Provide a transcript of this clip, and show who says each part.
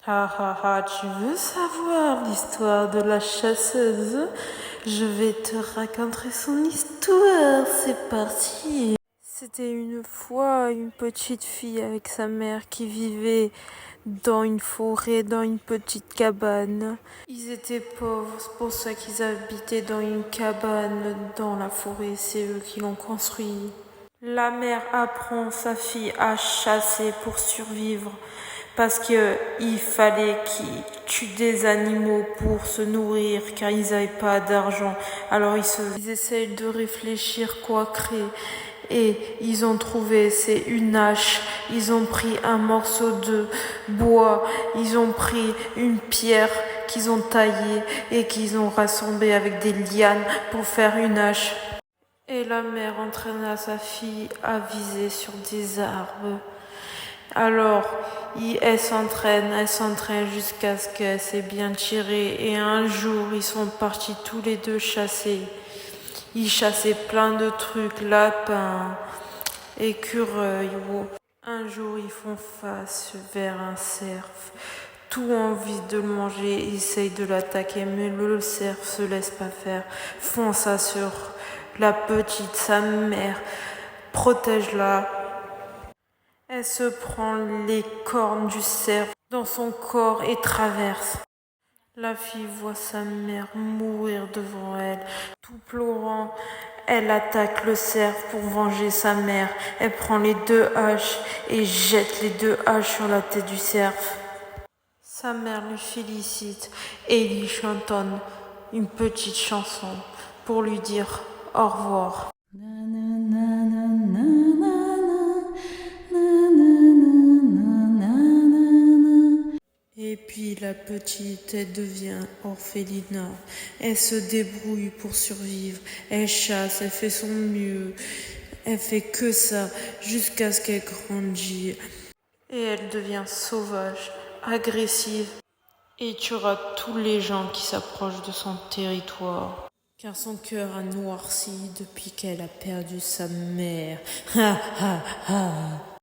Speaker 1: Ha ha ha, tu veux savoir l'histoire de la chasseuse? Je vais te raconter son histoire, c'est parti. C'était une fois une petite fille avec sa mère qui vivait dans une forêt, dans une petite cabane. Ils étaient pauvres, c'est pour ça qu'ils habitaient dans une cabane dans la forêt, c'est eux qui l'ont construit. La mère apprend sa fille à chasser pour survivre parce qu'il fallait qu'ils tuent des animaux pour se nourrir car ils n'avaient pas d'argent. Alors ils essayent de réfléchir quoi créer et ils ont trouvé, c'est une hache. Ils ont pris un morceau de bois, ils ont pris une pierre qu'ils ont taillée et qu'ils ont rassemblée avec des lianes pour faire une hache. Et la mère entraîna sa fille à viser sur des arbres. Alors, elle s'entraîne jusqu'à ce qu'elle s'est bien tirée. Et un jour, ils sont partis tous les deux chasser. Ils chassaient plein de trucs, lapins, écureuils. Un jour, ils font face vers un cerf. Tout envie de le manger, ils essayent de l'attaquer, mais le cerf se laisse pas faire. Fonce sur la petite, sa mère, protège-la. Elle se prend les cornes du cerf dans son corps et traverse. La fille voit sa mère mourir devant elle. Tout pleurant, elle attaque le cerf pour venger sa mère. Elle prend les deux haches et jette les deux haches sur la tête du cerf. Sa mère lui félicite et lui chantonne une petite chanson pour lui dire au revoir. Et puis la petite, elle devient orphelinat. Elle se débrouille pour survivre. Elle chasse, elle fait son mieux. Elle fait que ça jusqu'à ce qu'elle grandisse. Et elle devient sauvage, agressive. Et tuera tous les gens qui s'approchent de son territoire. Car son cœur a noirci depuis qu'elle a perdu sa mère. Ha ha ha.